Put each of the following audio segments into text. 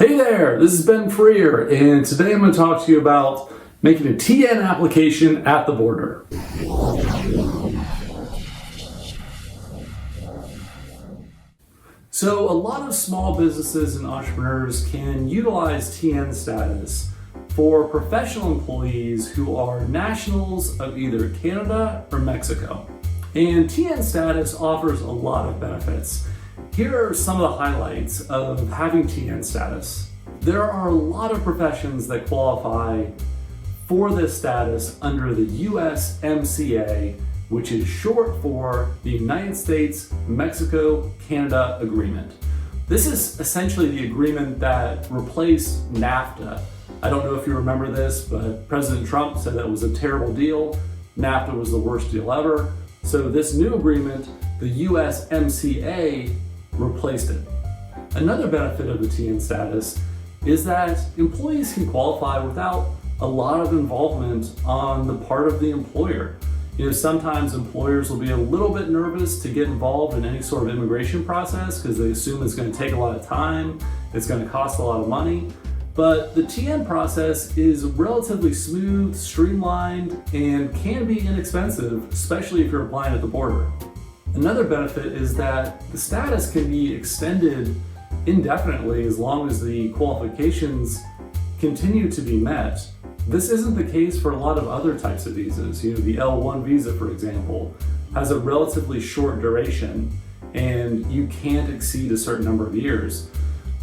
Hey there, this is Ben Freer, and today I'm going to talk to you about making a TN application at the border. So a lot of small businesses and entrepreneurs can utilize TN status for professional employees who are nationals of either Canada or Mexico. And TN status offers a lot of benefits. Here are some of the highlights of having TN status. There are a lot of professions that qualify for this status under the USMCA, which is short for the United States-Mexico-Canada Agreement. This is essentially the agreement that replaced NAFTA. I don't know if you remember this, but President Trump said that was a terrible deal. NAFTA was the worst deal ever. So this new agreement, the USMCA, replaced it. Another benefit of the TN status is that employees can qualify without a lot of involvement on the part of the employer. You know, sometimes employers will be a little bit nervous to get involved in any sort of immigration process because they assume it's going to take a lot of time, it's going to cost a lot of money. But the TN process is relatively smooth, streamlined, and can be inexpensive, especially if you're applying at the border. Another benefit is that the status can be extended indefinitely as long as the qualifications continue to be met. This isn't the case for a lot of other types of visas. You know, the L1 visa, for example, has a relatively short duration and you can't exceed a certain number of years.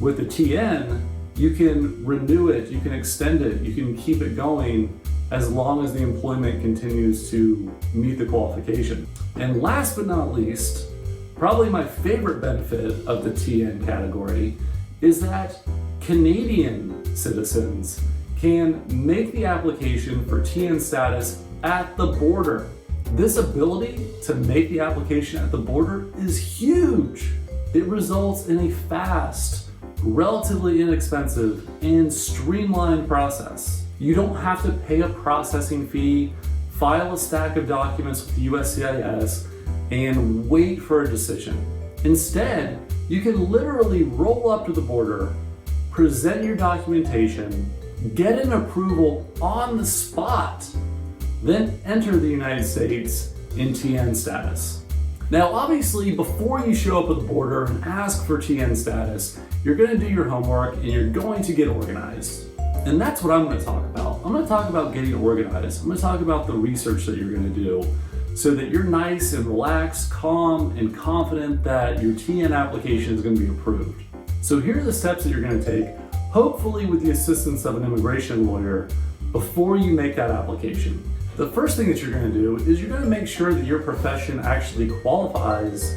With the TN, you can renew it, you can extend it, you can keep it going as long as the employment continues to meet the qualification. And last but not least, probably my favorite benefit of the TN category is that Canadian citizens can make the application for TN status at the border. This ability to make the application at the border is huge. It results in a fast, relatively inexpensive, and streamlined process. You don't have to pay a processing fee, file a stack of documents with USCIS, and wait for a decision. Instead, you can literally roll up to the border, present your documentation, get an approval on the spot, then enter the United States in TN status. Now, obviously, before you show up at the border and ask for TN status, you're going to do your homework and you're going to get organized. And that's what I'm going to talk about. I'm going to talk about getting organized. I'm going to talk about the research that you're going to do so that you're nice and relaxed, calm, and confident that your TN application is going to be approved. So here are the steps that you're going to take, hopefully with the assistance of an immigration lawyer, before you make that application. The first thing that you're going to do is you're going to make sure that your profession actually qualifies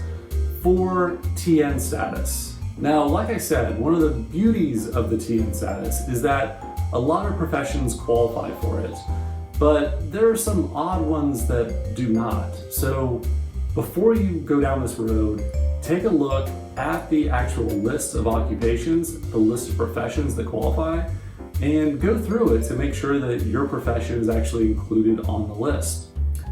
for TN status. Now, like I said, one of the beauties of the TN status is that a lot of professions qualify for it, but there are some odd ones that do not. So before you go down this road, take a look at the actual list of occupations, the list of professions that qualify, and go through it to make sure that your profession is actually included on the list.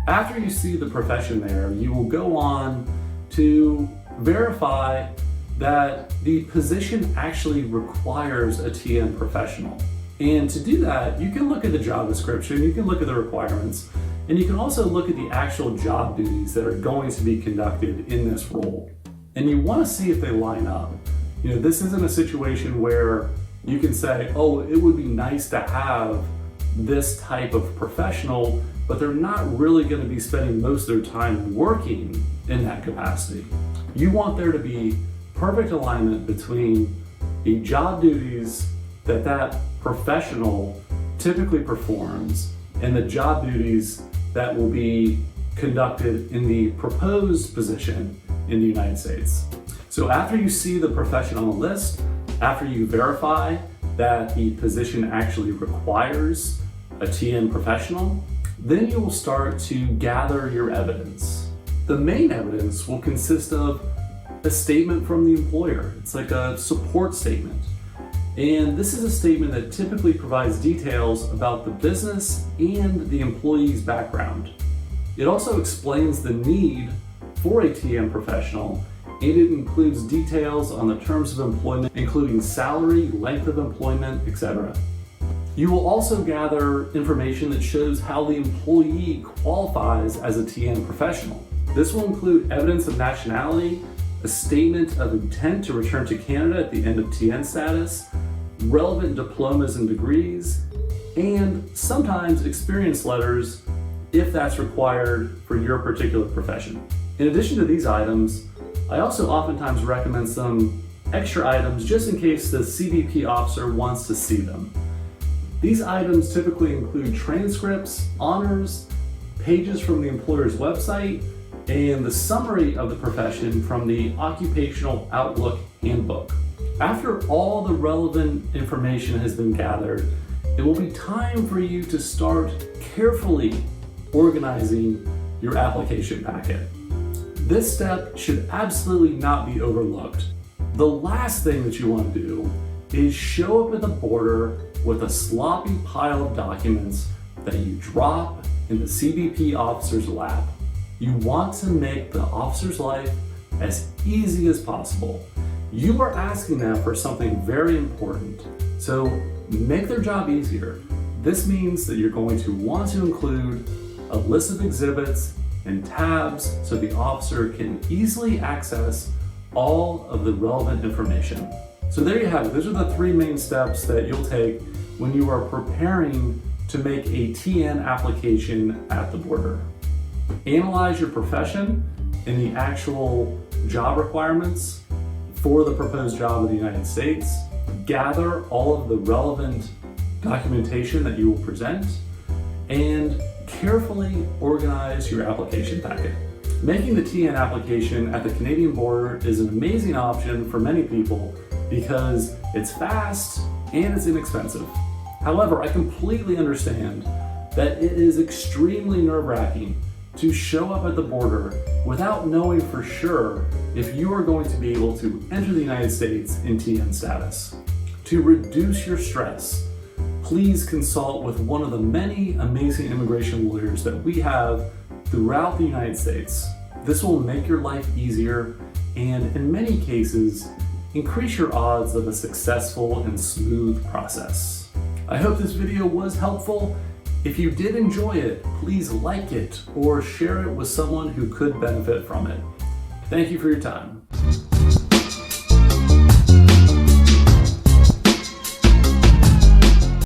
After you see the profession there, you will go on to verify that the position actually requires a TN professional. And to do that, you can look at the job description, you can look at the requirements, and you can also look at the actual job duties that are going to be conducted in this role. And you want to see if they line up. You know, this isn't a situation where you can say, oh, it would be nice to have this type of professional, but they're not really going to be spending most of their time working in that capacity. You want there to be perfect alignment between the job duties that professional typically performs and the job duties that will be conducted in the proposed position in the United States. So after you see the profession on the list, after you verify that the position actually requires a TN professional, then you will start to gather your evidence. The main evidence will consist of a statement from the employer. It's like a support statement. And this is a statement that typically provides details about the business and the employee's background. It also explains the need for a TN professional and it includes details on the terms of employment, including salary, length of employment, etc. You will also gather information that shows how the employee qualifies as a TN professional. This will include evidence of nationality, a statement of intent to return to Canada at the end of TN status, relevant diplomas and degrees, and sometimes experience letters if that's required for your particular profession. In addition to these items, I also oftentimes recommend some extra items just in case the CBP officer wants to see them. These items typically include transcripts, honors, pages from the employer's website, and the summary of the profession from the Occupational Outlook Handbook. After all the relevant information has been gathered, it will be time for you to start carefully organizing your application packet. This step should absolutely not be overlooked. The last thing that you want to do is show up at the border with a sloppy pile of documents that you drop in the CBP officer's lap. You want to make the officer's life as easy as possible. You are asking them for something very important, so make their job easier. This means that you're going to want to include a list of exhibits and tabs so the officer can easily access all of the relevant information. So there you have it. Those are the three main steps that you'll take when you are preparing to make a TN application at the border. Analyze your profession and the actual job requirements for the proposed job in the United States. Gather all of the relevant documentation that you will present and carefully organize your application packet. Making the TN application at the Canadian border is an amazing option for many people because it's fast and it's inexpensive. However, I completely understand that it is extremely nerve-wracking to show up at the border without knowing for sure if you are going to be able to enter the United States in TN status. To reduce your stress, please consult with one of the many amazing immigration lawyers that we have throughout the United States. This will make your life easier and, in many cases, increase your odds of a successful and smooth process. I hope this video was helpful. If you did enjoy it, please like it or share it with someone who could benefit from it. Thank you for your time.